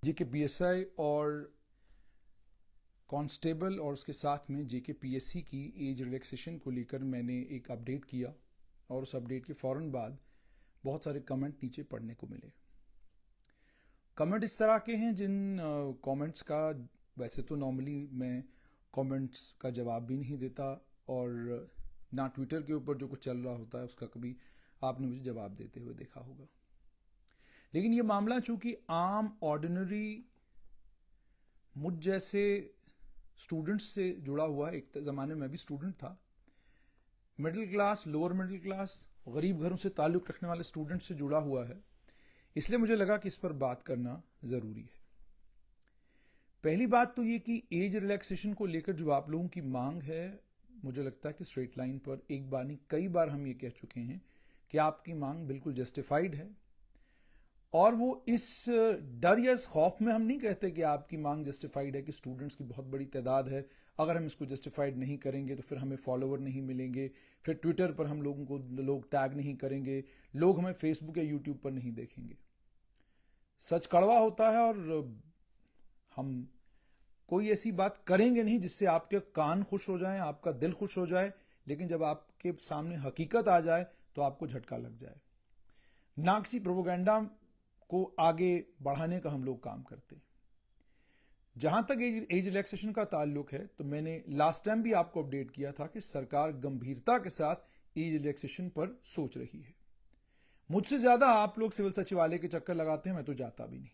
जेके PSI और constable और उसके साथ में जेके पीएससी की एज रिलैक्सेशन को लेकर मैंने एक अपडेट किया और उस अपडेट के फ़ौरन बाद बहुत सारे कमेंट नीचे पढ़ने को मिले। कमेंट इस तरह के हैं जिन कमेंट्स का वैसे तो नॉर्मली मैं कमेंट्स का जवाब भी नहीं देता और ना ट्विटर के ऊपर जो कुछ चल रहा होता है उसका कभी आपने मुझे जवाब देते हुए देखा होगा। लेकिन ये मामला चूंकि आम ऑर्डिनरी मुझ जैसे स्टूडेंट्स से जुड़ा हुआ है, एक ज़माने में भी स्टूडेंट था, middle class, lower middle class, गरीब घरों से ताल्लुक़ रखने वाले स्टूडेंट से जुड़ा हुआ है, इसलिए मुझे लगा कि इस पर बात करना ज़रूरी है। पहली बात तो ये कि एज रिलैक्सेशन को लेकर जो आप लोगों की मांग है, मुझे लगता है कि स्ट्रेट लाइन पर एक बार नहीं कई बार हम ये कह चुके हैं कि आपकी मांग बिल्कुल जस्टिफाइड है। और वो इस डर या इस खौफ में हम नहीं कहते कि आपकी मांग जस्टिफाइड है कि स्टूडेंट्स की बहुत बड़ी तादाद है, अगर हम इसको जस्टिफाइड नहीं करेंगे तो फिर हमें फॉलोवर नहीं मिलेंगे, फिर ट्विटर पर हम लोगों को लोग टैग नहीं करेंगे, लोग हमें फेसबुक या यूट्यूब पर नहीं देखेंगे। सच कड़वा होता है और हम कोई ऐसी बात करेंगे नहीं जिससे आपके कान खुश हो जाएं, आपका दिल खुश हो जाए, लेकिन जब आपके सामने हकीकत आ जाए तो आपको झटका लग जाए। ना किसी प्रोपेगेंडा को आगे बढ़ाने का हम लोग काम करते हैं। जहां तक एज रिलैक्सेशन का ताल्लुक है तो मैंने लास्ट टाइम भी आपको अपडेट किया था कि सरकार गंभीरता के साथ एज रिलैक्सेशन पर सोच रही है। मुझसे ज्यादा आप लोग सिविल सचिवालय के चक्कर लगाते हैं, मैं तो जाता भी नहीं।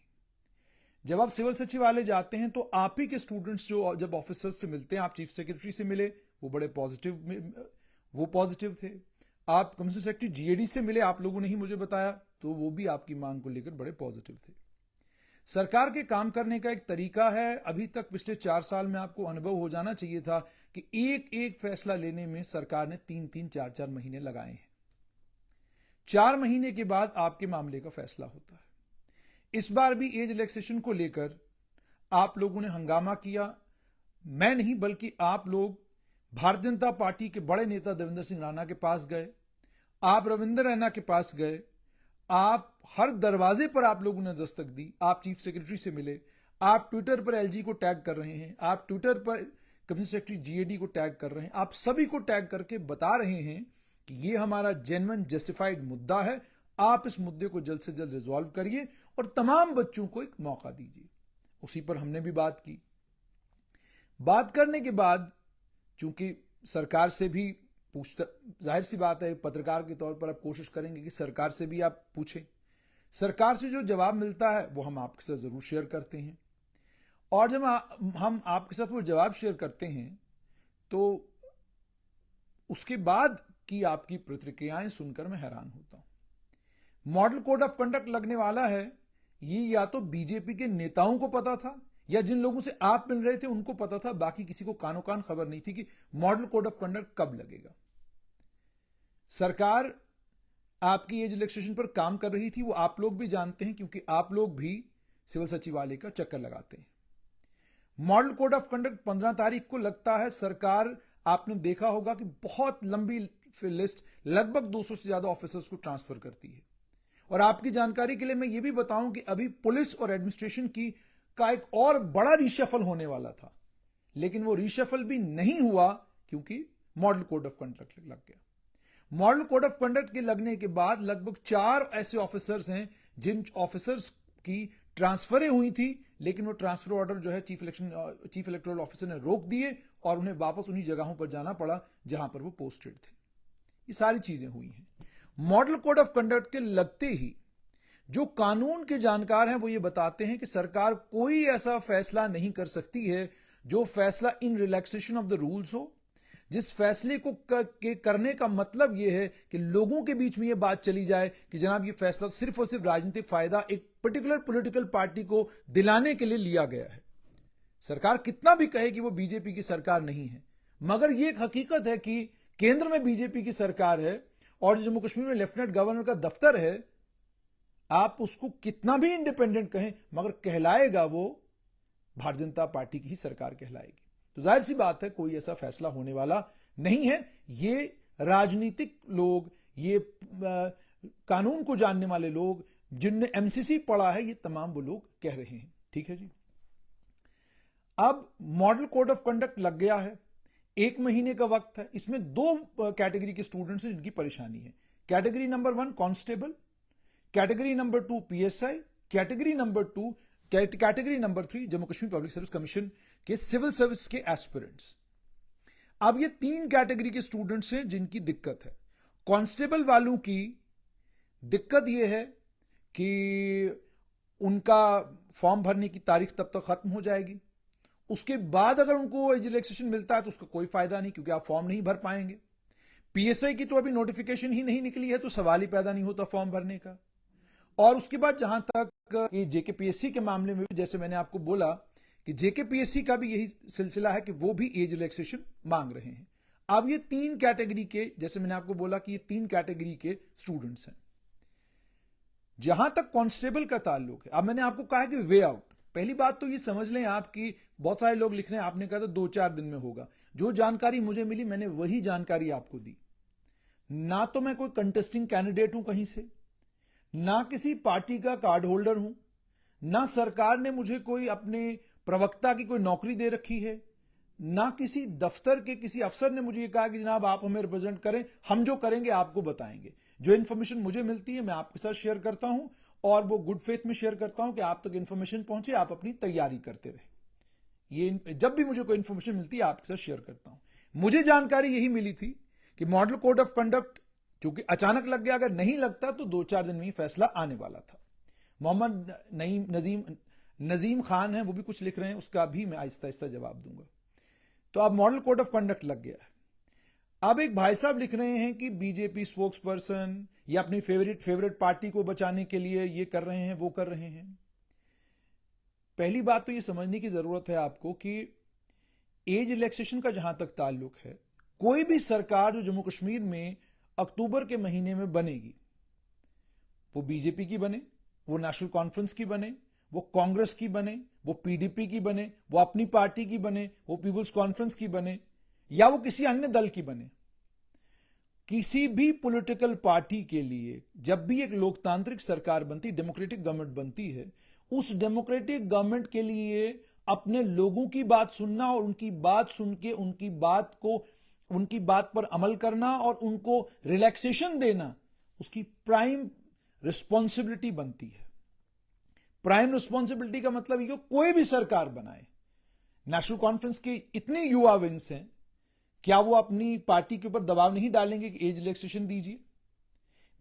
जब आप सिविल सचिवालय जाते हैं तो आप ही के स्टूडेंट्स जो जब ऑफिसर्स से मिलते हैं, आप चीफ सेक्रेटरी से मिले, वो बड़े पॉजिटिव थे। आप कमिश्नर सेक्रेटरी जीएडी से मिले, आप लोगों ने ही मुझे बताया, तो वो भी आपकी मांग को लेकर बड़े पॉजिटिव थे। सरकार के काम करने का एक तरीका है, अभी तक पिछले 4 साल में आपको अनुभव हो जाना चाहिए था कि एक एक फैसला लेने में सरकार ने 3-3, 4-4 महीने लगाए हैं। 4 महीने के बाद आपके मामले का फैसला होता है। इस बार भी एज रिलैक्सेशन को लेकर आप लोगों ने हंगामा किया। मैं नहीं बल्कि आप लोग भारतीय जनता पार्टी के बड़े नेता देवेंद्र सिंह राणा के पास गए, आप रविंद्र रैना के पास गए, आप हर दरवाजे पर आप लोगों ने दस्तक दी, आप चीफ सेक्रेटरी से मिले, आप ट्विटर पर एलजी को टैग कर रहे हैं, आप ट्विटर पर कमिश्नर सेक्रेटरी जीएडी को टैग कर रहे हैं, आप सभी को टैग करके बता रहे हैं कि ये हमारा जेन्युइन जस्टिफाइड मुद्दा है, आप इस मुद्दे को जल्द से जल्द रिजॉल्व करिए और तमाम बच्चों को एक मौका दीजिए। उसी पर हमने भी बात की। बात करने के बाद चूंकि सरकार से भी पूछता, जाहिर सी बात है पत्रकार के तौर पर आप कोशिश करेंगे कि सरकार से भी आप पूछें। सरकार से जो जवाब मिलता है वो हम आपके साथ जरूर शेयर करते हैं, और जब हम आपके साथ वो जवाब शेयर करते हैं तो उसके बाद की आपकी प्रतिक्रियाएं सुनकर मैं हैरान होता हूं। मॉडल कोड ऑफ कंडक्ट लगने वाला है, ये या तो बीजेपी के नेताओं को पता था या जिन लोगों से आप मिल रहे थे उनको पता था, बाकी किसी को कानो कान खबर नहीं थी कि मॉडल कोड ऑफ कंडक्ट कब लगेगा। सरकार आपकी एज रिलैक्सेशन पर काम कर रही थी, वो आप लोग भी जानते हैं क्योंकि आप लोग भी सिविल सचिवालय का चक्कर लगाते हैं। मॉडल कोड ऑफ कंडक्ट 15 तारीख को लगता है। सरकार, आपने देखा होगा कि बहुत लंबी लिस्ट, लगभग 200 से ज्यादा ऑफिसर्स को ट्रांसफर करती है। और आपकी जानकारी के लिए मैं ये भी बताऊं कि अभी पुलिस और एडमिनिस्ट्रेशन की का एक और बड़ा रीशफल होने वाला था, लेकिन वो रीशफल भी नहीं हुआ क्योंकि मॉडल कोड ऑफ कंडक्ट लग गया। मॉडल कोड ऑफ कंडक्ट के लगने के बाद लगभग 4 ऐसे ऑफिसर्स हैं जिन ऑफिसर्स की ट्रांसफरें हुई थी, लेकिन वो ट्रांसफर ऑर्डर जो है चीफ इलेक्टोरल ऑफिसर ने रोक दिए और उन्हें वापस उन्हीं जगहों पर जाना पड़ा जहां पर वो पोस्टेड थे। ये सारी चीजें हुई हैं। मॉडल कोड ऑफ कंडक्ट के लगते ही जो कानून के जानकार हैं वो ये बताते हैं कि सरकार कोई ऐसा फैसला नहीं कर सकती है जो फैसला इन रिलैक्सेशन ऑफ द रूल्स हो, जिस फैसले को करने का मतलब यह है कि लोगों के बीच में यह बात चली जाए कि जनाब ये फैसला सिर्फ और सिर्फ राजनीतिक फायदा एक पर्टिकुलर पॉलिटिकल पार्टी को दिलाने के लिए लिया गया है। सरकार कितना भी कहे कि वो बीजेपी की सरकार नहीं है, मगर यह एक हकीकत है कि केंद्र में बीजेपी की सरकार है और जम्मू कश्मीर में लेफ्टिनेंट गवर्नर का दफ्तर है। आप उसको कितना भी इंडिपेंडेंट कहें, मगर कहलाएगा वो भारतीय जनता पार्टी की ही सरकार कहलाएगी। तो जाहिर सी बात है कोई ऐसा फैसला होने वाला नहीं है। ये राजनीतिक लोग, ये कानून को जानने वाले लोग, जिनने एमसीसी पढ़ा है, ये तमाम वो लोग कह रहे हैं। ठीक है जी। अब मॉडल कोड ऑफ कंडक्ट लग गया है, 1 महीने का वक्त है। इसमें 2 कैटेगरी के स्टूडेंट्स हैं जिनकी परेशानी है। Category number 1 constable, category number 2 PSI, category number 3 Jammu Kashmir public service commission के सिविल सर्विस के एस्पिरेंट्स। अब ये 3 कैटेगरी के स्टूडेंट्स हैं जिनकी दिक्कत है। कांस्टेबल वालों की दिक्कत यह है कि उनका फॉर्म भरने की तारीख तब तक खत्म हो जाएगी, उसके बाद अगर उनको एज रिलैक्सेशन मिलता है तो उसका कोई फायदा नहीं, क्योंकि आप फॉर्म नहीं भर पाएंगे। पीएसआई की तो अभी नोटिफिकेशन ही नहीं निकली है, तो सवाल ही पैदा नहीं होता फॉर्म भरने का। और उसके बाद जहां तक जेकेपीएससी के मामले में, जैसे मैंने आपको बोला कि जेकेपीएससी का भी यही सिलसिला है कि वो भी एज रिलैक्सेशन मांग रहे हैं। अब ये 3 कैटेगरी के, जैसे मैंने आपको बोला कि ये 3 कैटेगरी के स्टूडेंट्स हैं। जहां तक कांस्टेबल का ताल्लुक है, अब मैंने आपको कहा कि वे आउट, पहली बात तो ये समझ लें आपकी, बहुत सारे लोग लिख रहे हैं, आपने कहा था 2-4 दिन में होगा। जो जानकारी मुझे मिली मैंने वही जानकारी आपको दी। ना तो मैं कोई कंटेस्टिंग कैंडिडेट हूं कहीं से, ना किसी पार्टी का कार्ड होल्डर हूं, ना सरकार ने मुझे कोई अपने प्रवक्ता की कोई नौकरी दे रखी है, ना किसी दफ्तर के किसी अफसर ने मुझे कहा कि जनाब आप हमें रिप्रेजेंट करें, हम जो करेंगे आपको बताएंगे। जो इन्फॉर्मेशन मुझे मिलती है मैं आपके साथ शेयर करता हूं, और वो गुड फेथ में शेयर करता हूं कि आप तक इन्फॉर्मेशन पहुंचे, आप अपनी तैयारी करते रहे। ये जब भी मुझे कोई इन्फॉर्मेशन मिलती है आपके साथ शेयर करता हूं। मुझे जानकारी यही मिली थी कि मॉडल कोड ऑफ कंडक्ट क्योंकि अचानक लग गया, अगर नहीं लगता तो 2-4 दिन में ही फैसला आने वाला था। मोहम्मद नजीम खान है, वो भी कुछ लिख रहे हैं, उसका भी मैं आहिस्ता आहिस्ता जवाब दूंगा। तो अब मॉडल कोड ऑफ कंडक्ट लग गया है। अब एक भाई साहब लिख रहे हैं कि बीजेपी स्पोक्स पर्सन या अपनी फेवरेट पार्टी को बचाने के लिए ये कर रहे हैं, वो कर रहे हैं। पहली बात तो ये समझने की जरूरत है आपको कि एज रिलैक्सेशन का जहां तक ताल्लुक है, कोई भी सरकार जो जम्मू कश्मीर में अक्टूबर के महीने में बनेगी, वो बीजेपी की बने, वो नेशनल कॉन्फ्रेंस की बने, वो कांग्रेस की बने, वो पीडीपी की बने, वो अपनी पार्टी की बने, वो पीपुल्स कॉन्फ्रेंस की बने, या वो किसी अन्य दल की बने, किसी भी पॉलिटिकल पार्टी के लिए जब भी एक लोकतांत्रिक सरकार बनती, डेमोक्रेटिक गवर्नमेंट बनती है, उस डेमोक्रेटिक गवर्नमेंट के लिए अपने लोगों की बात सुनना और उनकी बात सुन के उनकी बात पर अमल करना और उनको रिलैक्सेशन देना उसकी प्राइम रिस्पॉन्सिबिलिटी बनती है। प्राइम रिस्पॉन्सिबिलिटी का मतलब ये कि कोई भी सरकार बनाए, नेशनल कॉन्फ्रेंस के इतने युवा विंग्स हैं, क्या वो अपनी पार्टी के ऊपर दबाव नहीं डालेंगे कि एज रिलैक्सेशन दीजिए?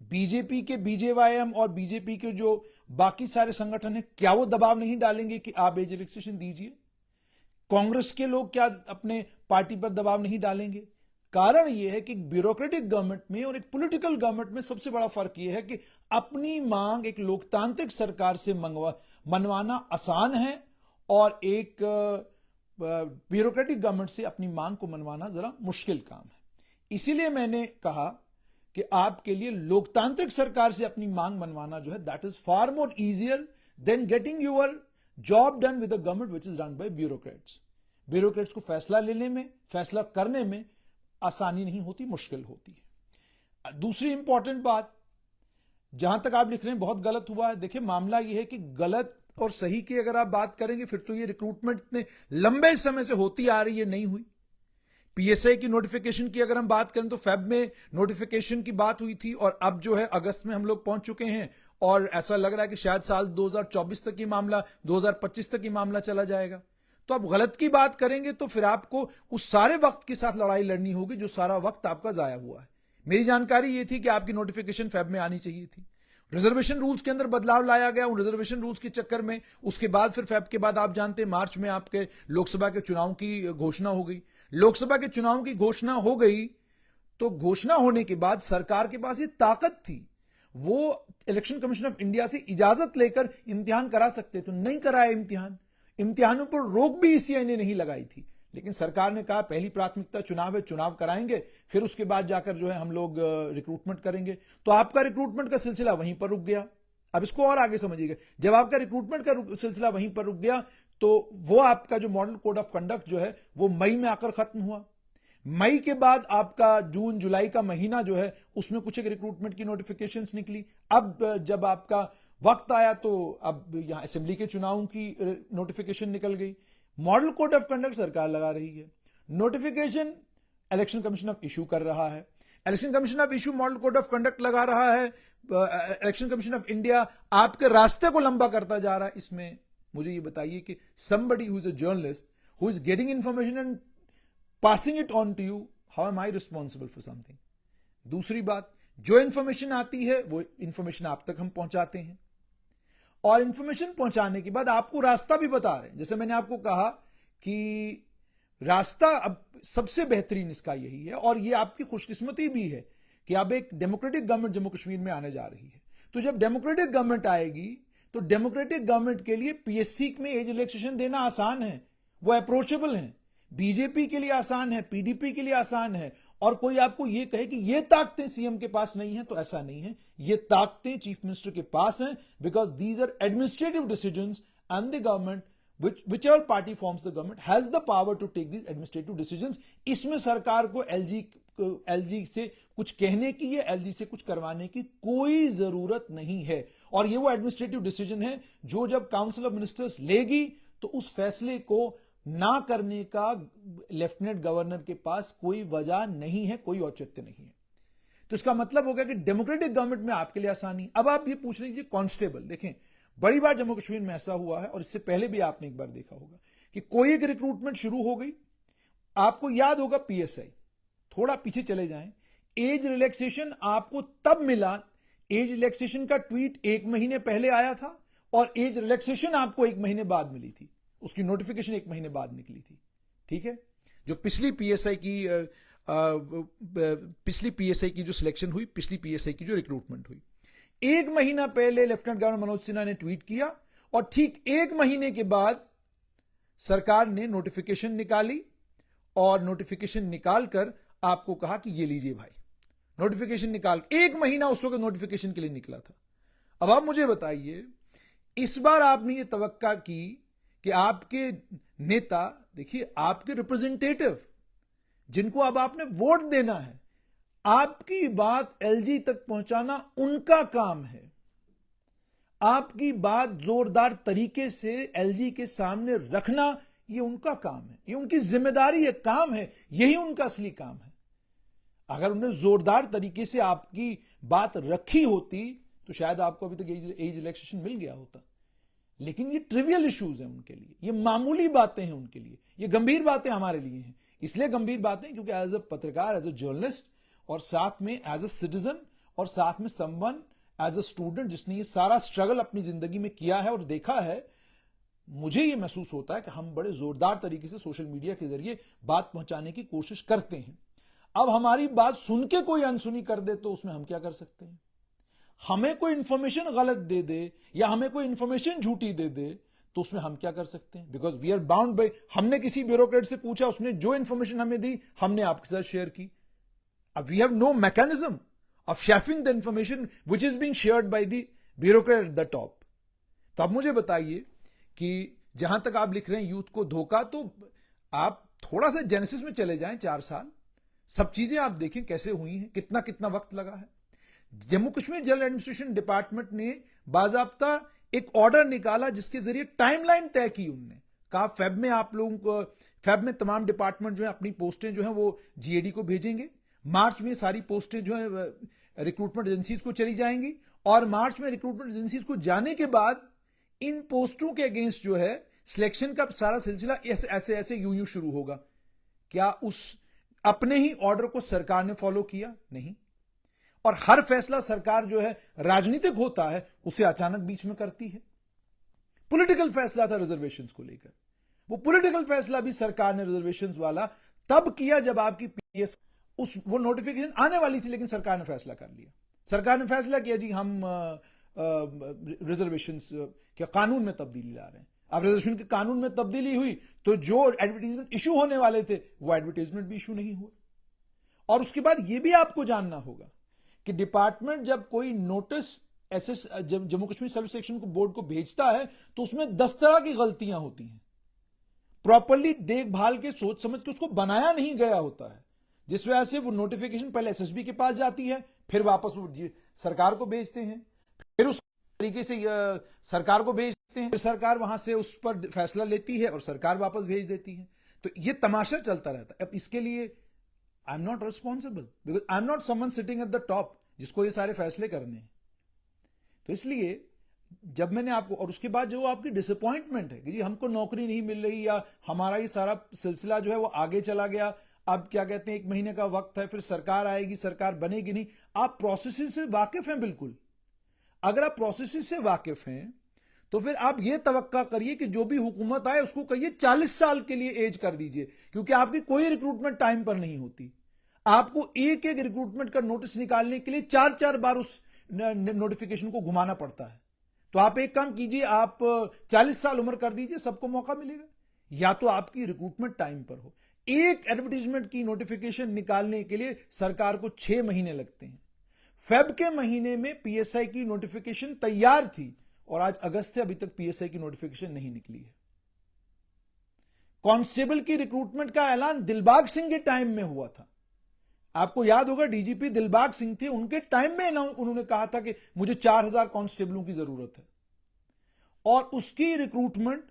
बीजेपी के बीजेवाईएम और बीजेपी के जो बाकी सारे संगठन हैं, क्या वो दबाव नहीं डालेंगे कि आप एज रिलैक्सेशन दीजिए? कांग्रेस के लोग क्या अपने पार्टी पर दबाव नहीं डालेंगे? कारण यह है कि ब्यूरोक्रेटिक गवर्नमेंट में और एक पॉलिटिकल गवर्नमेंट में सबसे बड़ा फर्क यह है कि अपनी मांग एक लोकतांत्रिक सरकार से मनवाना आसान है और एक ब्यूरोक्रेटिक गवर्नमेंट से अपनी मांग को मनवाना जरा मुश्किल काम है। इसीलिए मैंने कहा कि आपके लिए लोकतांत्रिक सरकार से अपनी मांग मनवाना जो है, that is far more easier than getting your job done with the government which is run by bureaucrats. Bureaucrats को फैसला लेने में, फैसला करने में आसानी नहीं होती, मुश्किल होती है। दूसरी इंपॉर्टेंट बात, जहां तक आप लिख रहे हैं बहुत गलत हुआ है, देखिए मामला यह है कि गलत और सही की अगर आप बात करेंगे फिर तो ये रिक्रूटमेंट इतने लंबे समय से होती आ रही है, नहीं हुई। पीएसआई की नोटिफिकेशन की अगर हम बात करें तो फेब में नोटिफिकेशन की बात हुई थी और अब जो है अगस्त में हम लोग पहुंच चुके हैं और ऐसा लग रहा है कि शायद साल 2024 तक ही मामला, 2025 तक ही मामला चला जाएगा। तो आप गलत की बात करेंगे तो फिर आपको उस सारे वक्त के साथ लड़ाई लड़नी होगी जो सारा वक्त आपका जाया हुआ है। मेरी जानकारी यह थी कि आपकी नोटिफिकेशन फेब में आनी चाहिए थी। रिजर्वेशन रूल्स के अंदर बदलाव लाया गया, उन रिजर्वेशन रूल्स के चक्कर में उसके बाद फिर फेब के बाद आप जानते हैं मार्च में आपके लोकसभा के चुनाव की घोषणा हो गई। लोकसभा के चुनाव की घोषणा हो गई तो घोषणा होने के बाद सरकार के पास ये ताकत थी, वो इलेक्शन कमीशन ऑफ इंडिया से इजाजत लेकर इम्तिहान करा सकते, तो नहीं कराया इम्तिहान। इम्तिहानों पर रोक भी ईसीआई ने नहीं लगाई थी, लेकिन सरकार ने कहा पहली प्राथमिकता चुनाव है, चुनाव कराएंगे, फिर उसके बाद जाकर जो है हम लोग रिक्रूटमेंट करेंगे। तो आपका रिक्रूटमेंट का सिलसिला वहीं पर रुक गया। अब इसको और आगे समझिएगा, जब आपका रिक्रूटमेंट का सिलसिला वहीं पर रुक गया तो वो आपका जो मॉडल कोड ऑफ कंडक्ट जो है वो मई में आकर खत्म हुआ। मई के बाद आपका जून जुलाई का महीना जो है उसमें कुछ एक रिक्रूटमेंट की नोटिफिकेशंस निकली। अब जब आपका वक्त आया तो अब यहां असेंबली के चुनाव की नोटिफिकेशन निकल गई, मॉडल कोड ऑफ कंडक्ट सरकार लगा रही है, notification election commission of issue कर रहा है, election commission of issue model code of conduct लगा रहा है, इलेक्शन कमीशन ऑफ इंडिया आपके रास्ते को लंबा करता जा रहा है। इसमें मुझे ये बताइए कि somebody who is a journalist who is getting information and passing it on to you, how am I responsible for something? दूसरी बात, जो इंफॉर्मेशन आती है वो इंफॉर्मेशन आप तक हम पहुंचाते हैं, और इंफॉर्मेशन पहुंचाने के बाद आपको रास्ता भी बता रहे हैं। जैसे मैंने आपको कहा कि रास्ता अब सबसे बेहतरीन इसका यही है, और ये आपकी खुशकिस्मती भी है कि अब एक डेमोक्रेटिक गवर्नमेंट जम्मू कश्मीर में आने जा रही है। तो जब डेमोक्रेटिक गवर्नमेंट आएगी तो डेमोक्रेटिक गवर्नमेंट के लिए पीएससी में एज रिलैक्सेशन देना आसान है, वो अप्रोचेबल है, बीजेपी के लिए आसान है, पीडीपी के लिए आसान है। और कोई आपको ये कहे कि ये ताकतें सीएम के पास नहीं है, तो ऐसा नहीं है, ये ताकतें चीफ मिनिस्टर के पास हैं, because these are administrative decisions and the government whichever party forms the government has the power to take these administrative decisions। इसमें सरकार को एलजी से कुछ कहने की या एलजी से कुछ करवाने की कोई जरूरत नहीं है। और ये वो एडमिनिस्ट्रेटिव डिसीजन है जो जब काउंसिल ऑफ मिनिस्टर्स लेगी तो उस फैसले को ना करने का लेफ्टिनेंट गवर्नर के पास कोई वजह नहीं है, कोई औचित्य नहीं है। तो इसका मतलब हो गया कि डेमोक्रेटिक गवर्नमेंट में आपके लिए आसानी। अब आप ये पूछ लीजिए कांस्टेबल, देखें बड़ी बार जम्मू कश्मीर में ऐसा हुआ है, और इससे पहले भी आपने एक बार देखा होगा कि कोई एक रिक्रूटमेंट शुरू हो गई, आपको याद होगा पीएसआई, थोड़ा पीछे चले जाएं, एज रिलैक्सेशन आपको तब मिला, एज रिलैक्सेशन का ट्वीट 1 महीने पहले आया था और एज रिलैक्सेशन आपको 1 महीने बाद मिली थी, उसकी नोटिफिकेशन 1 महीने बाद निकली थी। ठीक है, जो पिछली पीएसआई की जो सिलेक्शन हुई, पिछली पीएसआई की जो रिक्रूटमेंट हुई, 1 महीना पहले लेफ्टिनेंट गवर्नर मनोज सिन्हा ने ट्वीट किया और ठीक 1 महीने के बाद सरकार ने नोटिफिकेशन निकाली, और नोटिफिकेशन निकालकर आपको कहा कि ये लीजिए भाई, नोटिफिकेशन निकाल, 1 महीना उस वक्त नोटिफिकेशन के लिए निकला था। अब आप मुझे बताइए, इस बार आपने ये तवक्का की कि आपके नेता, देखिए आपके रिप्रेजेंटेटिव जिनको अब आपने वोट देना है, आपकी बात एलजी तक पहुंचाना उनका काम है, आपकी बात जोरदार तरीके से एलजी के सामने रखना ये उनका काम है, ये उनकी जिम्मेदारी है, काम है, यही उनका असली काम है। अगर उन्होंने जोरदार तरीके से आपकी बात रखी होती तो शायद आपको अभी तक एज रिलैक्सेशन मिल गया होता, लेकिन ये ट्रिवियल इश्यूज हैं उनके लिए, ये मामूली बातें हैं उनके लिए, ये गंभीर बातें हमारे लिए हैं। इसलिए गंभीर बातें क्योंकि एज अ पत्रकार, एज अ जर्नलिस्ट, और साथ में एज अ सिटीजन, और साथ में समवन एज अ स्टूडेंट जिसने ये सारा स्ट्रगल अपनी जिंदगी में किया है और देखा है, मुझे ये महसूस होता है कि हम बड़े जोरदार तरीके से सोशल मीडिया के जरिए बात पहुंचाने की कोशिश करते हैं। अब हमारी बात सुन के कोई अनसुनी कर दे तो उसमें हम क्या कर सकते हैं? हमें कोई इंफॉर्मेशन गलत दे दे या हमें कोई इंफॉर्मेशन झूठी दे दे तो उसमें हम क्या कर सकते हैं? Because we are bound by, हमने किसी ब्यूरोक्रेट से पूछा, उसने जो इंफॉर्मेशन हमें दी हमने आपके साथ शेयर की। अब we have no mechanism of sharing the information which is being shared by the bureaucrat at the top. तो अब मुझे बताइए कि जहां तक आप लिख रहे हैं यूथ को धोखा, तो आप थोड़ा सा जेनेसिस में चले जाएं, 4 साल, सब चीजें आप देखें कैसे हुई हैं, कितना कितना वक्त लगा है। Jammu Kashmir general administration department ने बाजाब्ता एक ऑर्डर निकाला जिसके जरिए टाइमलाइन तय की। उन्होंने कहा फेब में आप लोगों को, फेब में तमाम डिपार्टमेंट जो है अपनी पोस्टें जो है वो जीएडी को भेजेंगे, मार्च में सारी पोस्टें जो है रिक्रूटमेंट एजेंसीज को चली जाएंगी, और मार्च में रिक्रूटमेंट एजेंसीज को जाने के बाद इन पोस्टों के अगेंस्ट जो है सिलेक्शन का सारा सिलसिला ऐसे ऐसे यूं शुरू होगा। क्या उस अपने ही ऑर्डर को सरकार ने फॉलो किया? नहीं। और हर फैसला सरकार जो है राजनीतिक होता है उसे अचानक बीच में करती है। पॉलिटिकल फैसला था रिजर्वेशंस को लेकर, वो पॉलिटिकल फैसला भी सरकार ने रिजर्वेशंस वाला तब किया जब आपकी पीएस वो नोटिफिकेशन आने वाली थी, लेकिन सरकार ने फैसला कर लिया। सरकार ने फैसला किया जी हम रिजर्वेशंस के कानून में तब्दीली ला रहे हैं। अब रिजर्वेशन के कानून में तब्दीली हुई तो जो एडवर्टाइजमेंट इशू होने वाले थे वो एडवर्टाइजमेंट भी इशू नहीं हुए। और उसके बाद यह भी आपको जानना होगा कि डिपार्टमेंट जब कोई notice Jammu Kashmir service selection को बोर्ड को भेजता है तो उसमें 10 तरह की गलतियां होती हैं। प्रॉपरली देखभाल के सोच समझ के उसको बनाया नहीं गया होता है, जिस वजह से वो नोटिफिकेशन पहले एसएसबी के पास जाती है, फिर वापस वो सरकार को भेजते हैं, फिर उस तरीके से सरकार को भेजते हैं, फिर सरकार वहां से उस पर फैसला लेती है और सरकार वापस भेज देती है। तो ये तमाशा चलता रहता है। अब इसके लिए I am not responsible, because I am not someone sitting at the top जिसको ये सारे फैसले करने हैं। तो इसलिए जब मैंने आपको, और उसके बाद जो आपकी डिसअपॉइंटमेंट है कि जी हमको नौकरी नहीं मिल रही या हमारा ये सारा सिलसिला जो है वो आगे चला गया, अब क्या कहते हैं 1 महीने का वक्त है, फिर सरकार आएगी, सरकार बनेगी नहीं। आप प्रोसेस से वाकिफ हैं बिल्कुल। अगर आप प्रोसेस से वाकिफ हैं तो फिर आप ये तवक्का करिए कि जो भी हुकूमत आए उसको कहिए 40 साल के लिए एज कर दीजिए, क्योंकि आपकी कोई रिक्रूटमेंट टाइम पर नहीं होती। आपको एक एक रिक्रूटमेंट का नोटिस निकालने के लिए 4-4 बार उस नोटिफिकेशन को घुमाना पड़ता है। तो आप एक काम कीजिए, आप 40 साल उम्र कर दीजिए, सबको मौका मिलेगा। या तो आपकी रिक्रूटमेंट टाइम पर हो। एक एडवर्टीजमेंट की नोटिफिकेशन निकालने के लिए सरकार को 6 महीने लगते हैं। फेब के महीने में पीएसआई की नोटिफिकेशन तैयार थी और आज अगस्त से अभी तक पीएसआई की नोटिफिकेशन नहीं निकली है। कांस्टेबल की रिक्रूटमेंट का ऐलान दिलबाग सिंह के टाइम में हुआ था। आपको याद होगा डीजीपी दिलबाग सिंह थे, उनके टाइम में उन्होंने कहा था कि मुझे 4000 कांस्टेबलों की जरूरत है, और उसकी रिक्रूटमेंट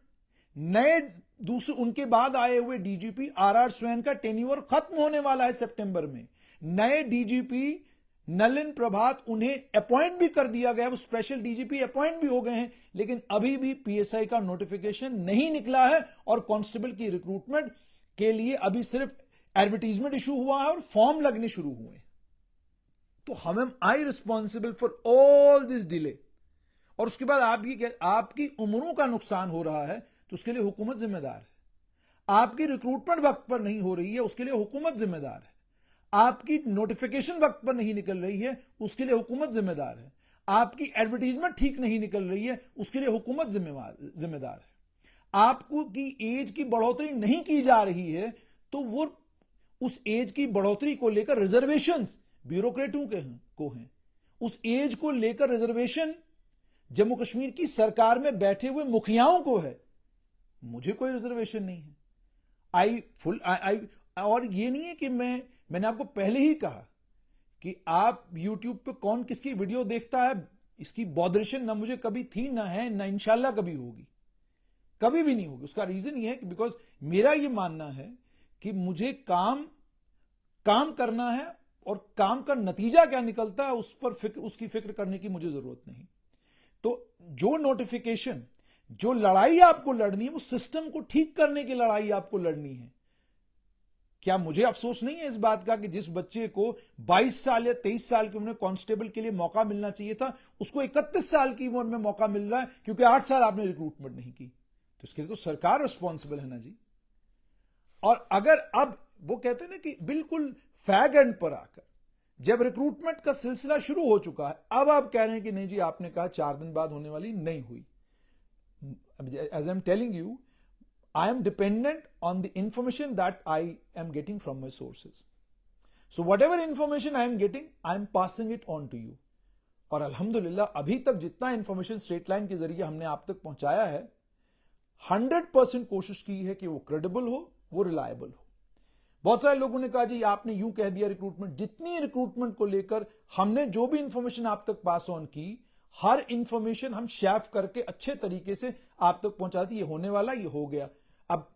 नए दूसरे उनके बाद आए हुए डीजीपी आरआर स्वैन का टेन्योर खत्म होने वाला है सितंबर में। नए डीजीपी नलिन प्रभात, उन्हें अपॉइंट भी कर दिया गया, वो स्पेशल डीजीपी अपॉइंट भी हो गए हैं, लेकिन अभी भी पीएसआई का नोटिफिकेशन नहीं निकला है और कांस्टेबल की रिक्रूटमेंट के लिए अभी सिर्फ एडवर्टीजमेंट इशू हुआ है और फॉर्म लगने शुरू हुए। तो हम I responsible for all this delay. और उसके बाद आपकी उम्रों का नुकसान हो रहा है तो उसके लिए हुकूमत जिम्मेदार है। आपकी रिक्रूटमेंट वक्त पर नहीं हो रही है, उसके लिए हुकूमत जिम्मेदार है। आपकी नोटिफिकेशन वक्त पर नहीं निकल रही है, उसके लिए हुकूमत जिम्मेदार है। आपकी एडवर्टीजमेंट ठीक नहीं निकल रही है, उसके लिए हुकूमत जिम्मेदार है। आपको की एज की बढ़ोतरी नहीं की जा रही है तो वो उस एज की बढ़ोतरी को लेकर रिजर्वेशंस ब्यूरोक्रेटों को हैं। उस एज को लेकर रिजर्वेशन जम्मू कश्मीर की सरकार में बैठे हुए मुखियाओं को है। मुझे कोई रिजर्वेशन नहीं है। और ये नहीं है कि मैंने आपको पहले ही कहा कि आप YouTube पे कौन किसकी वीडियो देखता है, इसकी बॉदरेशन ना मुझे कभी थी, ना है, ना इंशाल्लाह कभी होगी, कभी भी नहीं होगी। उसका रीजन ये है कि बिकॉज मेरा ये मानना है कि मुझे काम करना है और काम का नतीजा क्या निकलता है उसकी फिक्र करने की मुझे जरूरत नहीं। तो जो नोटिफिकेशन, जो लड़ाई आपको लड़नी है, वो सिस्टम को ठीक करने की लड़ाई आपको लड़नी है। क्या मुझे अफसोस नहीं है इस बात का कि जिस बच्चे को 22 साल या 23 साल की उम्र में कांस्टेबल के लिए मौका मिलना चाहिए था, उसको 31 साल की उम्र में मौका मिल रहा है क्योंकि 8 साल आपने रिक्रूटमेंट नहीं की। तो इसके लिए तो सरकार रिस्पॉन्सिबल है ना जी। और अगर अब वो कहते हैं ना कि बिल्कुल फैग एंड पर आकर जब रिक्रूटमेंट का सिलसिला शुरू हो चुका है, अब आप कह रहे हैं कि नहीं जी आपने कहा 4 दिन बाद होने वाली, नहीं हुई। As I am telling you, I am dependent on the information that I am getting from my sources. So whatever information I am getting, I am passing it on to you. और अल्हम्दुलिल्लाह अभी तक जितना information straight line के जरिए हमने आप तक पहुंचाया है, 100% कोशिश की है कि वो क्रेडिबल हो, वो रिलायबल हो। बहुत सारे लोगों ने कहा जी आपने यूं कह दिया रिक्रूटमेंट। जितनी रिक्रूटमेंट को लेकर हमने जो भी इंफॉर्मेशन आप तक पास ऑन की, हर इंफॉर्मेशन हम शेफ करके अच्छे तरीके से आप तक पहुंचा दी। ये होने वाला, ये हो गया। अब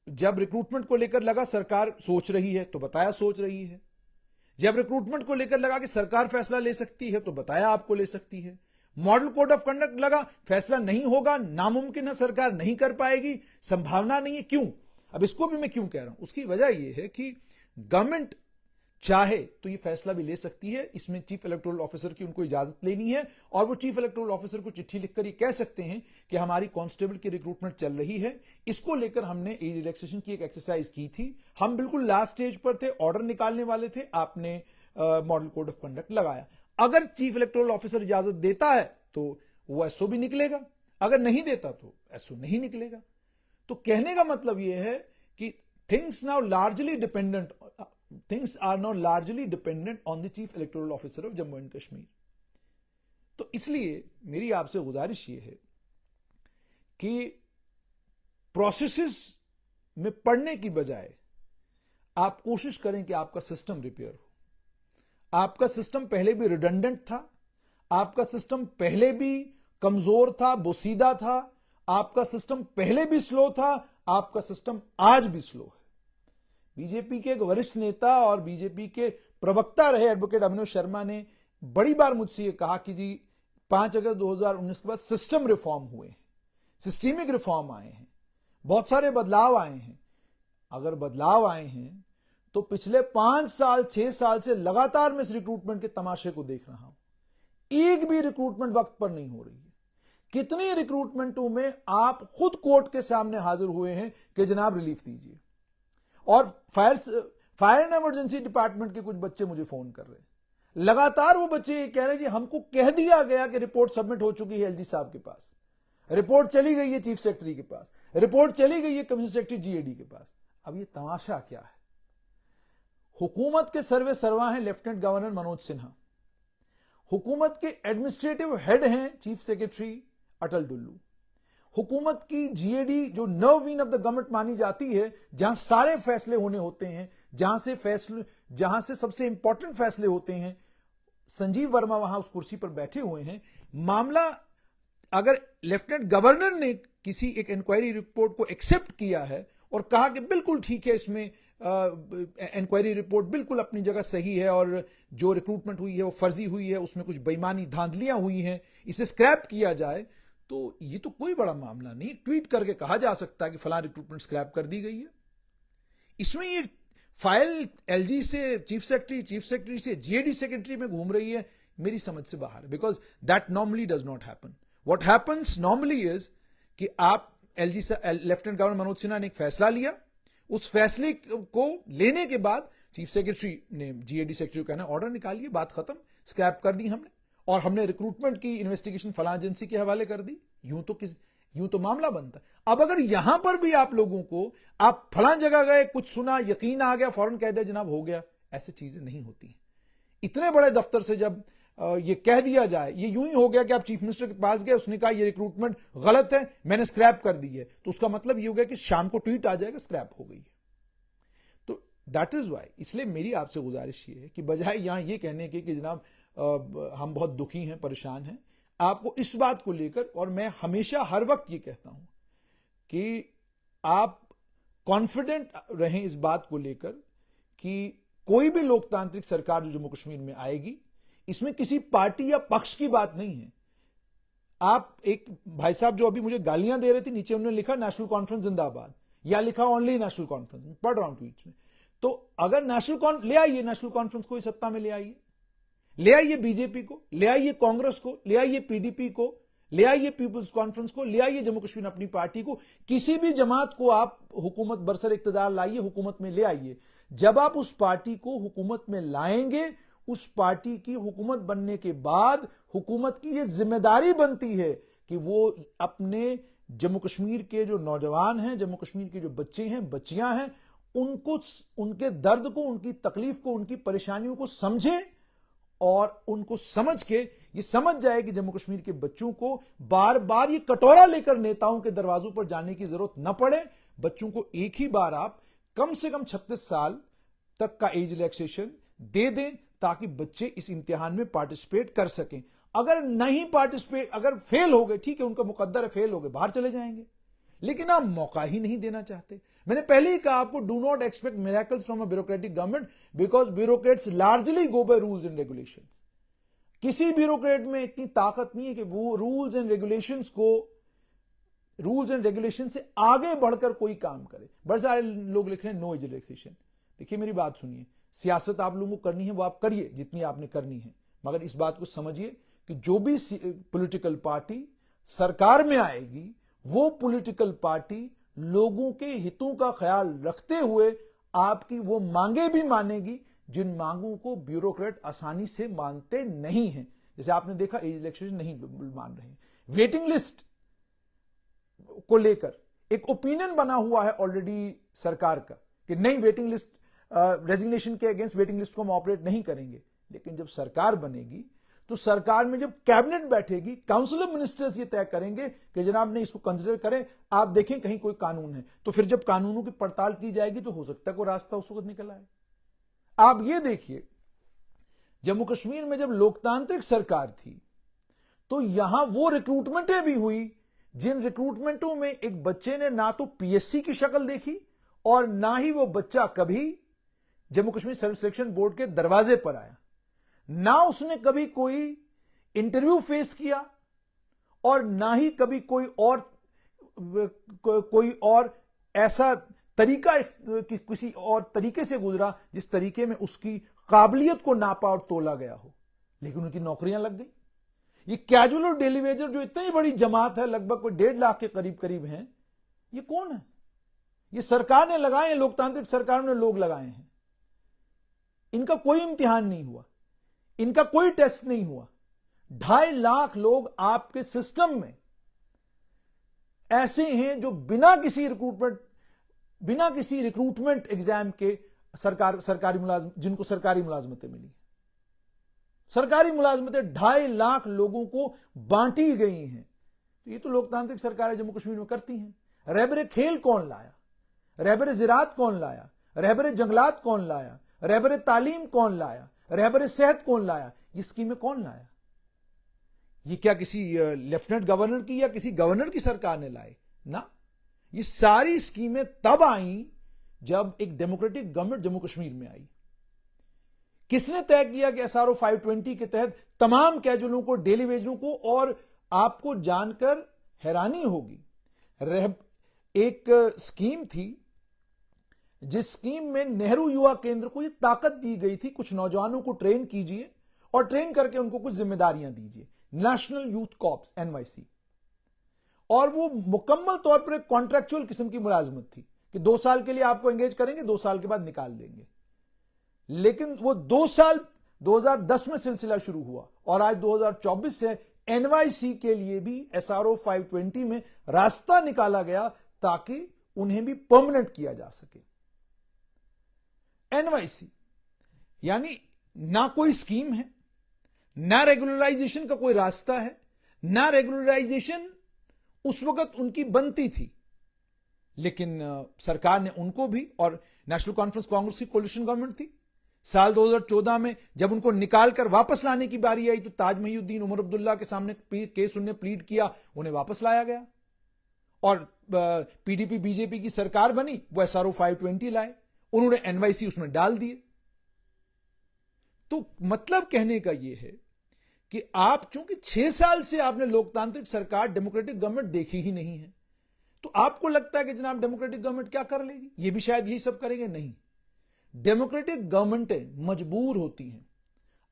जब रिक्रूटमेंट को लेकर लगा सरकार सोच रही है तो बताया सोच रही है। जब रिक्रूटमेंट को लेकर लगा कि सरकार फैसला ले सकती है तो बताया आपको ले सकती है। मॉडल कोड ऑफ कंडक्ट लगा, फैसला नहीं होगा, नामुमकिन है, सरकार नहीं कर पाएगी, संभावना नहीं है। क्यों? अब इसको भी मैं क्यों कह रहा हूं, उसकी वजह यह है कि गवर्नमेंट चाहे तो ये फैसला भी ले सकती है। इसमें चीफ इलेक्टोरल ऑफिसर की उनको इजाजत लेनी है और वो चीफ इलेक्टोरल ऑफिसर को चिट्ठी लिखकर ये कह सकते हैं कि हमारी कांस्टेबल की रिक्रूटमेंट चल रही है। इसको लेकर हमने एज रिलैक्सेशन की एक एक्सरसाइज की थी। हम बिल्कुल लास्ट स्टेज पर थे, ऑर्डर निकालने वाले थे, आपने मॉडल कोड ऑफ कंडक्ट लगाया। अगर चीफ इलेक्टोरल ऑफिसर इजाजत देता है तो वो एसओ भी निकलेगा, अगर नहीं देता तो एसओ नहीं निकलेगा। तो कहने का मतलब यह है कि things are now largely dependent on the chief electoral officer of Jammu and Kashmir. तो इसलिए मेरी आपसे गुजारिश ये है कि प्रोसेसेस में पढ़ने की बजाय आप कोशिश करें कि आपका सिस्टम रिपेयर हो। आपका सिस्टम पहले भी रिडंडेंट था, आपका सिस्टम पहले भी कमजोर था, बोसीदा था, आपका सिस्टम पहले भी स्लो था, आपका सिस्टम आज भी स्लो है। बीजेपी के एक वरिष्ठ नेता और बीजेपी के प्रवक्ता रहे एडवोकेट अभिनव शर्मा ने बड़ी बार मुझसे यह कहा कि जी 5 अगस्त 2019 के बाद सिस्टम रिफॉर्म हुए हैं, सिस्टेमिक रिफॉर्म आए हैं, बहुत सारे बदलाव आए हैं। अगर बदलाव आए हैं तो पिछले 5 साल 6 साल से लगातार मैं इस रिक्रूटमेंट के तमाशे को देख रहा हूं। एक भी रिक्रूटमेंट वक्त पर नहीं हो रही है। कितनी रिक्रूटमेंटों में आप खुद कोर्ट के सामने हाजिर हुए हैं कि जनाब रिलीफ दीजिए, और फायर एंड इमरजेंसी डिपार्टमेंट के कुछ बच्चे मुझे फोन कर रहे हैं, लगातार वो बच्चे ये कह रहे हैं जी हमको कह दिया गया कि रिपोर्ट सबमिट हो चुकी है एलजी साहब के पास, रिपोर्ट चली गई है चीफ सेक्रेटरी के पास, रिपोर्ट चली गई है कमिश्नर सेक्रेटरी जीएडी के पास। अब ये तमाशा क्या है? हुकूमत के सर्वे सर्वा हैं लेफ्टिनेंट गवर्नर मनोज सिन्हा, हुकूमत के एडमिनिस्ट्रेटिव हेड हैं चीफ सेक्रेटरी अटल डुल्लू, हुकूमत की जीएडी जो nerve vein of the government मानी जाती है, जहां सारे फैसले होने होते हैं, जहां से सबसे इंपॉर्टेंट फैसले होते हैं, संजीव वर्मा वहां उस कुर्सी पर बैठे हुए हैं। मामला अगर लेफ्टिनेंट गवर्नर ने किसी एक इंक्वायरी रिपोर्ट को एक्सेप्ट किया है और कहा कि बिल्कुल ठीक है, इसमें इंक्वायरी रिपोर्ट बिल्कुल अपनी जगह सही है और जो रिक्रूटमेंट हुई है वो फर्जी हुई है, उसमें कुछ बेईमानी धांधलियां हुई हैं, इसे स्क्रैप किया जाए, तो ये तो कोई बड़ा मामला नहीं। ट्वीट करके कहा जा सकता है कि फलां रिक्रूटमेंट स्क्रैप कर दी गई है। इसमें ये फाइल एलजी से चीफ सेक्रेटरी से जीएडी सेक्रेटरी में घूम रही है, मेरी समझ से बाहर है, because that normally does not happen. What happens normally is कि आप एलजी से लेफ्टिनेंट गवर्नर मनोज सिन्हा ने एक फैसला लिया, उस फैसले को लेने के बाद चीफ सेक्रेटरी ने जीएडी सेक्रेटरी को कहना ऑर्डर निकालिए, बात खत्म, स्क्रैप कर दी हमने, और हमने रिक्रूटमेंट की इन्वेस्टिगेशन फलां एजेंसी के हवाले कर दी। यूं तो मामला बनता है। अब अगर यहां पर भी आप लोगों को, आप फलां जगह गए, कुछ सुना, यकीन आ गया, फौरन कह दिया जनाब हो गया, ऐसी चीजें नहीं होती। इतने बड़े दफ्तर से जब ये कह दिया जाए, ये यूं ही हो गया कि आप चीफ मिनिस्टर के पास गए, उसने कहा ये रिक्रूटमेंट गलत है, मैंने स्क्रैप कर दी है, तो उसका मतलब ये हो गया कि शाम को ट्वीट आ जाएगा स्क्रैप हो गई है। तो दैट इज वाई, इसलिए मेरी आपसे गुजारिश ये है कि बजाय यहां ये कहने के कि जनाब हम बहुत दुखी हैं, परेशान हैं, आपको इस बात को लेकर, और मैं हमेशा हर वक्त ये कहता हूं कि आप कॉन्फिडेंट रहें इस बात को लेकर कि कोई भी लोकतांत्रिक सरकार जो जम्मू कश्मीर में आएगी, इसमें किसी पार्टी या पक्ष की बात नहीं है। आप एक भाई साहब जो अभी मुझे गालियां दे रहे थे, नीचे उन्होंने लिखा नेशनल कॉन्फ्रेंस जिंदाबाद, या लिखा ओनली नेशनल कॉन्फ्रेंस, पढ़ रहा हूं ट्वीट्स में। तो अगर ले आइए नेशनल कॉन्फ्रेंस को, सत्ता में ले आइए, ले आइए बीजेपी को, ले आइए कांग्रेस को, ले आइए पीडीपी को, ले आइए पीपुल्स कॉन्फ्रेंस को, ले आइए जम्मू कश्मीर अपनी पार्टी को, किसी भी जमात को आप हुकूमत बरसर इक्तदार लाइए, हुकूमत में ले आइए। जब आप उस पार्टी को हुकूमत में लाएंगे, उस पार्टी की हुकूमत बनने के बाद हुकूमत की यह जिम्मेदारी बनती है कि वो अपने जम्मू कश्मीर के जो नौजवान हैं, जम्मू कश्मीर के जो बच्चे हैं, बच्चियां हैं, उनको, उनके दर्द को, उनकी तकलीफ को, उनकी परेशानियों को समझे, और उनको समझ के ये समझ जाए कि जम्मू कश्मीर के बच्चों को बार बार ये कटोरा लेकर नेताओं के दरवाजों पर जाने की जरूरत न पड़े। बच्चों को एक ही बार आप कम से कम 36 साल तक का एज रिलैक्सेशन दे दें, ताकि बच्चे इस इम्तिहान में पार्टिसिपेट कर सकें। अगर नहीं पार्टिसिपेट, अगर फेल हो गए, ठीक है, उनका मुकद्दर है, फेल हो गए, बाहर चले जाएंगे, लेकिन आप मौका ही नहीं देना चाहते। मैंने पहले ही कहा आपको, do not expect miracles from a bureaucratic government, because bureaucrats largely go by rules and regulations. किसी ब्यूरोक्रेट में इतनी ताकत नहीं है कि वो रूल्स एंड रेगुलेशन से आगे बढ़कर कोई काम करे। बड़े सारे लोग लिख रहे हैं नो एज रिलैक्सेशन। देखिए मेरी बात सुनिए, सियासत आप लोगों को करनी है वो आप करिए जितनी आपने करनी है, मगर इस बात को समझिए कि जो भी पॉलिटिकल पार्टी सरकार में आएगी, वो पॉलिटिकल पार्टी लोगों के हितों का ख्याल रखते हुए आपकी वो मांगे भी मानेगी जिन मांगों को ब्यूरोक्रेट आसानी से मानते नहीं हैं। जैसे आपने देखा एज रिलैक्सेशन नहीं मान रहे हैं। वेटिंग लिस्ट को लेकर एक ओपिनियन बना हुआ है ऑलरेडी सरकार का कि नहीं, वेटिंग लिस्ट, रेजिग्नेशन के अगेंस्ट वेटिंग लिस्ट को हम ऑपरेट नहीं करेंगे। लेकिन जब सरकार बनेगी तो सरकार में जब कैबिनेट बैठेगी, काउंसिल ऑफ मिनिस्टर्स ये तय करेंगे कि जनाब ने इसको कंसिडर करें, आप देखें कहीं कोई कानून है, तो फिर जब कानूनों की पड़ताल की जाएगी तो हो सकता है कोई रास्ता उस वक्त निकल आए। आप ये देखिए, जम्मू कश्मीर में जब लोकतांत्रिक सरकार थी, तो यहां वो रिक्रूटमेंटें भी हुई जिन रिक्रूटमेंटों में एक बच्चे ने ना तो पीएससी की शक्ल देखी और ना ही वो बच्चा कभी Jammu Kashmir service selection board के दरवाजे पर आया, ना उसने कभी कोई इंटरव्यू फेस किया और ना ही कभी कोई और ऐसा तरीका किसी और तरीके से गुजरा जिस तरीके में उसकी काबिलियत को नापा और तोला गया हो, लेकिन उनकी नौकरियां लग गई। ये कैजुअल और डेली वेजर जो इतनी बड़ी जमात है, लगभग कोई 1.5 लाख के करीब हैं, ये कौन है? ये सरकार ने लगाए हैं, लोकतांत्रिक सरकारों ने लोग लगाए हैं। इनका कोई इम्तिहान नहीं हुआ, इनका कोई टेस्ट नहीं हुआ। 2.5 लाख लोग आपके सिस्टम में ऐसे हैं जो बिना किसी रिक्रूटमेंट एग्जाम के सरकारी मुलाजिम, जिनको सरकारी मुलाजमतें मिली, सरकारी मुलाजमतें 2.5 लाख लोगों को बांटी गई हैं। तो ये तो लोकतांत्रिक सरकारें जम्मू कश्मीर में करती हैं। रहबरे खेल कौन लाया? रहबरे ज़राअत कौन लाया? रहबरे जंगलात कौन लाया? रहबरे तालीम कौन लाया? रहबरे सेहत कौन लाया? ये स्कीमें कौन लाया? ये क्या किसी लेफ्टिनेंट गवर्नर की या किसी गवर्नर की सरकार ने लाए? ना, ये सारी स्कीमें तब आई जब एक डेमोक्रेटिक गवर्नमेंट जम्मू कश्मीर में आई। किसने तय किया कि एसआरओ 520 के तहत तमाम कैजुअलों को, डेली वेजरों को, और आपको जानकर हैरानी होगी, एक स्कीम थी जिस स्कीम में नेहरू युवा केंद्र को यह ताकत दी गई थी, कुछ नौजवानों को ट्रेन कीजिए और ट्रेन करके उनको कुछ जिम्मेदारियां दीजिए, नेशनल यूथ कॉर्प्स NYC। और वो मुकम्मल तौर पर एक कॉन्ट्रैक्चुअल किस्म की मुलाजमत थी कि 2 साल के लिए आपको एंगेज करेंगे, 2 साल के बाद निकाल देंगे। लेकिन वो 2 साल 2010 में सिलसिला शुरू हुआ और आज 2024 से NYC के लिए भी SRO 520 में रास्ता निकाला गया ताकि उन्हें भी परमानेंट किया जा सके। NYC यानी ना कोई स्कीम है, ना रेगुलराइजेशन का कोई रास्ता है, ना रेगुलराइजेशन उस वक्त उनकी बनती थी, लेकिन सरकार ने उनको भी, और नेशनल कॉन्फ्रेंस कांग्रेस की कोलिशन गवर्नमेंट थी, साल 2014 में जब उनको निकालकर वापस लाने की बारी आई तो ताज महिउद्दीन, उमर अब्दुल्ला के सामने केस उन्हें प्लीड किया, उन्हें वापस लाया गया और PDP BJP की सरकार बनी, वो SRO 520 लाए, उन्होंने NYC उसमें डाल दिए। तो मतलब कहने का यह है कि आप, चूंकि 6 साल से आपने लोकतांत्रिक सरकार, डेमोक्रेटिक गवर्नमेंट देखी ही नहीं है, तो आपको लगता है कि जनाब डेमोक्रेटिक गवर्नमेंट क्या कर लेगी, ये भी शायद यही सब करेंगे। नहीं, डेमोक्रेटिक गवर्नमेंटें मजबूर होती हैं,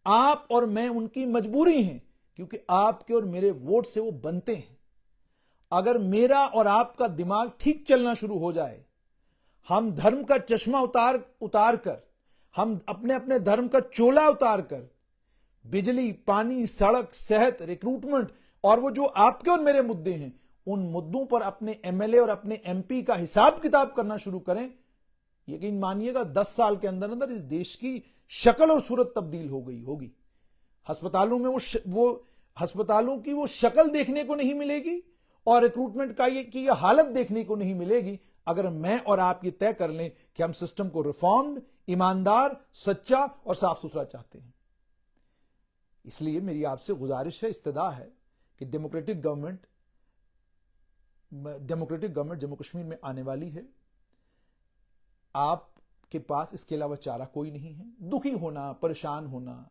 आप और मैं उनकी मजबूरी हैं, क्योंकि आपके और मेरे वोट से वो बनते हैं। अगर मेरा और आपका दिमाग ठीक चलना शुरू हो जाए, हम धर्म का चश्मा उतार कर, हम अपने अपने धर्म का चोला उतार कर, बिजली, पानी, सड़क, सेहत, रिक्रूटमेंट और वो जो आपके और मेरे मुद्दे हैं, उन मुद्दों पर अपने MLA और अपने MP का हिसाब किताब करना शुरू करें, यकीन मानिएगा 10 साल के अंदर अंदर इस देश की शक्ल और सूरत तब्दील हो गई होगी। अस्पतालों में वो अस्पतालों की वो शक्ल देखने को नहीं मिलेगी और रिक्रूटमेंट की ये हालत देखने को नहीं मिलेगी, अगर मैं और आप ये तय कर लें कि हम सिस्टम को रिफॉर्म्ड, ईमानदार, सच्चा और साफ सुथरा चाहते हैं। इसलिए मेरी आपसे गुजारिश है, इस्तदा है कि डेमोक्रेटिक गवर्नमेंट जम्मू कश्मीर में आने वाली है। आपके पास इसके अलावा चारा कोई नहीं है। दुखी होना, परेशान होना,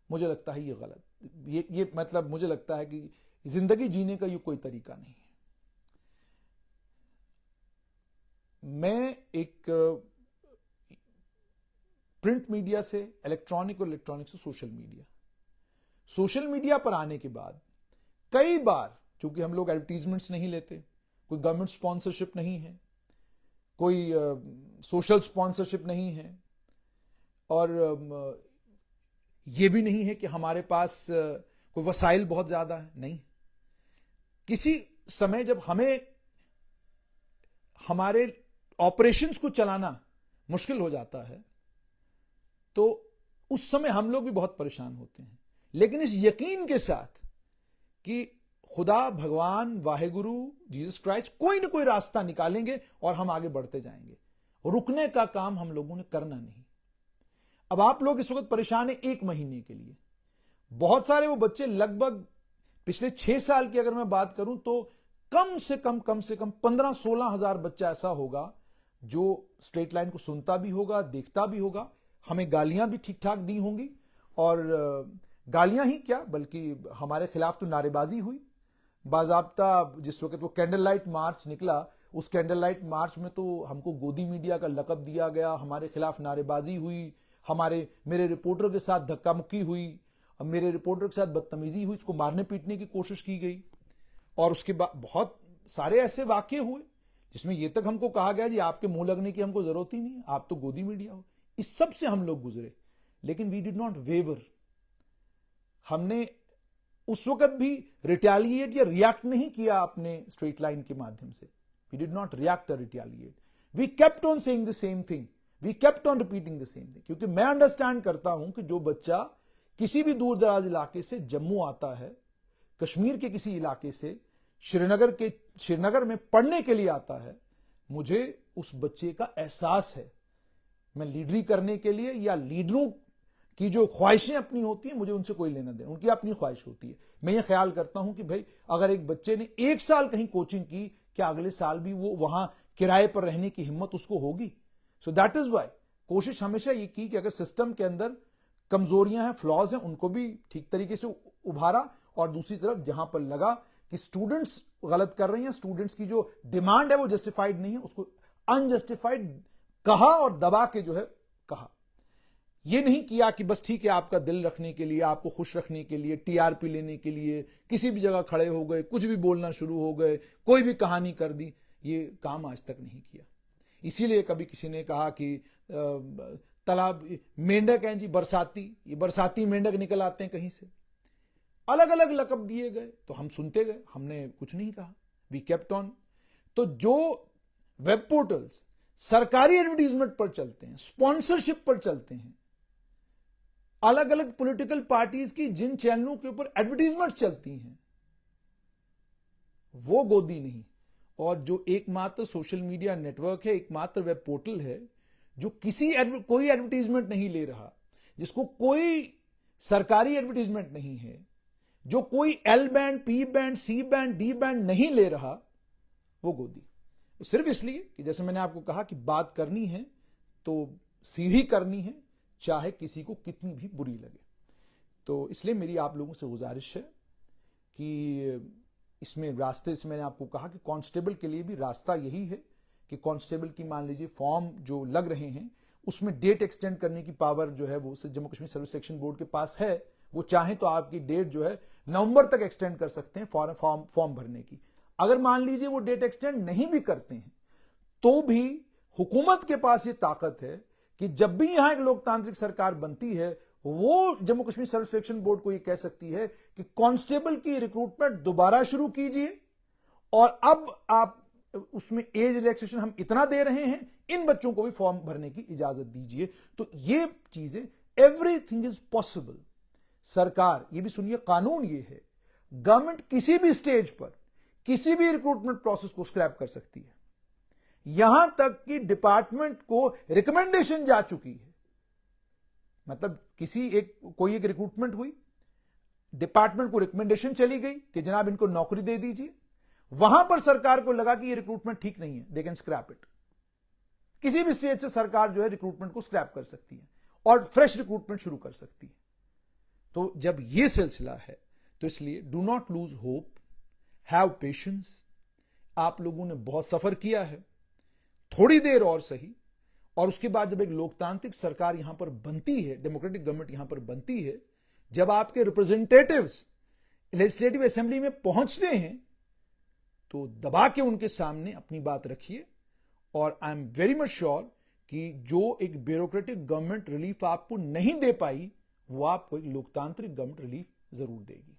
मुझे लगता है ये गलत, ये मतलब मुझे लगता है कि जिंदगी जीने का ये कोई तरीका नहीं है। मैं एक प्रिंट मीडिया से इलेक्ट्रॉनिक और इलेक्ट्रॉनिक से सोशल मीडिया पर आने के बाद कई बार, चूंकि हम लोग एडवर्टीजमेंट्स नहीं लेते, कोई गवर्नमेंट स्पॉन्सरशिप नहीं है, कोई सोशल स्पॉन्सरशिप नहीं है, और यह भी नहीं है कि हमारे पास कोई वसाइल बहुत ज्यादा है, नहीं। किसी समय जब हमें हमारे ऑपरेशंस को चलाना मुश्किल हो जाता है, तो उस समय हम लोग भी बहुत परेशान होते हैं, लेकिन इस यकीन के साथ कि खुदा, भगवान, वाहेगुरु, जीसस क्राइस्ट कोई ना कोई रास्ता निकालेंगे और हम आगे बढ़ते जाएंगे। रुकने का काम हम लोगों ने करना नहीं। अब आप लोग इस वक्त परेशान हैं 1 महीने के लिए। बहुत सारे वो बच्चे, लगभग पिछले 6 साल की अगर मैं बात करूं तो कम से कम 15-16 हजार बच्चा ऐसा होगा जो स्ट्रेट लाइन को सुनता भी होगा, देखता भी होगा, हमें गालियां भी ठीक ठाक दी होंगी, और गालियां ही क्या बल्कि हमारे खिलाफ तो नारेबाजी हुई बाजाब्ता। जिस वक्त वो कैंडल लाइट मार्च निकला, उस कैंडल लाइट मार्च में तो हमको गोदी मीडिया का लकब दिया गया, हमारे खिलाफ नारेबाजी हुई, मेरे रिपोर्टर के साथ धक्का मुक्की हुई, मेरे रिपोर्टर के साथ बदतमीजी हुई, उसको मारने पीटने की कोशिश की गई, और उसके बाद बहुत सारे ऐसे वाकये हुए जिसमें यह तक हमको कहा गया जी आपके मुंह लगने की हमको जरूरत ही नहीं, आप तो गोदी मीडिया हो। इस सब से हम लोग गुजरे, लेकिन वी डिड नॉट वेवर। हमने उस वक्त भी रिटेलिएट या रिएक्ट नहीं किया अपने स्ट्रेट लाइन के माध्यम से। वी डिड नॉट रिएक्ट और retaliate, we kept on saying the same thing, we kept on repeating the same thing. क्योंकि मैं अंडरस्टैंड करता हूं कि जो बच्चा किसी भी दूर दराज इलाके से जम्मू आता है, कश्मीर के किसी इलाके से श्रीनगर में पढ़ने के लिए आता है, मुझे उस बच्चे का एहसास है। मैं लीडरी करने के लिए या लीडरों की जो ख्वाहिशें अपनी होती हैं, मुझे उनसे कोई लेना देना, उनकी अपनी ख्वाहिश होती है। मैं ये ख्याल करता हूं कि भाई अगर एक बच्चे ने 1 साल कहीं कोचिंग की, क्या अगले साल भी वो वहां किराए पर रहने की हिम्मत उसको होगी? सो दैट इज वाई कोशिश हमेशा ये की कि अगर सिस्टम के अंदर कमजोरियां हैं, फ्लॉज हैं, उनको भी ठीक तरीके से उभारा, और दूसरी तरफ जहां पर लगा कि स्टूडेंट्स गलत कर रहे हैं, स्टूडेंट्स की जो डिमांड है वो जस्टिफाइड नहीं है, उसको अनजस्टिफाइड कहा और दबा के जो है कहा। ये नहीं किया कि बस ठीक है आपका दिल रखने के लिए, आपको खुश रखने के लिए, टीआरपी लेने के लिए किसी भी जगह खड़े हो गए, कुछ भी बोलना शुरू हो गए, कोई भी कहानी कर दी। ये काम आज तक नहीं किया। इसीलिए कभी किसी ने कहा कि तालाब मेंढक हैं जी बरसाती, ये बरसाती मेंढक निकल आते हैं कहीं से, अलग अलग लकब दिए गए, तो हम सुनते गए, हमने कुछ नहीं कहा, वी केप्ट ऑन। तो जो वेब पोर्टल्स सरकारी एडवर्टीजमेंट पर चलते हैं, स्पॉन्सरशिप पर चलते हैं, अलग अलग पॉलिटिकल पार्टीज की जिन चैनलों के ऊपर एडवर्टीजमेंट चलती हैं, वो गोदी नहीं। और जो एकमात्र सोशल मीडिया नेटवर्क है, एकमात्र वेब पोर्टल है जो कोई एडवर्टीजमेंट नहीं ले रहा, जिसको कोई सरकारी एडवर्टीजमेंट नहीं है, जो कोई L band, P band, C band, D band नहीं ले रहा, वो गोदी। सिर्फ इसलिए कि जैसे मैंने आपको कहा कि बात करनी है तो सीधी करनी है, चाहे किसी को कितनी भी बुरी लगे। तो इसलिए मेरी आप लोगों से गुजारिश है कि इसमें रास्ते से मैंने आपको कहा कि कांस्टेबल के लिए भी रास्ता यही है कि कांस्टेबल की मान लीजिए फॉर्म जो लग रहे हैं, उसमें डेट एक्सटेंड करने की पावर जो है वो Jammu Kashmir service selection board के पास है। वो चाहे तो आपकी डेट जो है नवंबर तक एक्सटेंड कर सकते हैं फॉर्म भरने की। अगर मान लीजिए वो डेट एक्सटेंड नहीं भी करते हैं, तो भी हुकूमत के पास ये ताकत है कि जब भी यहां एक लोकतांत्रिक सरकार बनती है, वो Jammu Kashmir service selection board को ये कह सकती है कि कांस्टेबल की रिक्रूटमेंट दोबारा शुरू कीजिए, और अब आप उसमें एज रिलैक्सेशन हम इतना दे रहे हैं, इन बच्चों को भी फॉर्म भरने की इजाजत दीजिए। तो ये चीजें, एवरीथिंग इज पॉसिबल। सरकार, ये भी सुनिए, कानून ये है, गवर्नमेंट किसी भी स्टेज पर किसी भी रिक्रूटमेंट प्रोसेस को स्क्रैप कर सकती है। यहां तक कि डिपार्टमेंट को रिकमेंडेशन जा चुकी है। मतलब कोई एक रिक्रूटमेंट हुई, डिपार्टमेंट को रिकमेंडेशन चली गई कि जनाब इनको नौकरी दे दीजिए, वहां पर सरकार को लगा कि ये रिक्रूटमेंट ठीक नहीं है, दे कैन स्क्रैप इट। किसी भी स्टेज से सरकार जो है रिक्रूटमेंट को स्क्रैप कर सकती है और फ्रेश रिक्रूटमेंट शुरू कर सकती है। तो जब ये सिलसिला है, तो इसलिए do not lose hope, have patience. आप लोगों ने बहुत सफर किया है, थोड़ी देर और सही, और उसके बाद जब एक लोकतांत्रिक सरकार यहां पर बनती है, डेमोक्रेटिक गवर्नमेंट यहां पर बनती है, जब आपके रिप्रेजेंटेटिव्स लेजिस्लेटिव असेंबली में पहुंचते हैं, तो दबा के उनके सामने अपनी बात रखिए। और I am very much sure कि जो एक ब्यूरोक्रेटिक गवर्नमेंट रिलीफ आपको नहीं दे पाई, वो आपको एक लोकतांत्रिक गवर्नमेंट रिलीफ जरूर देगी।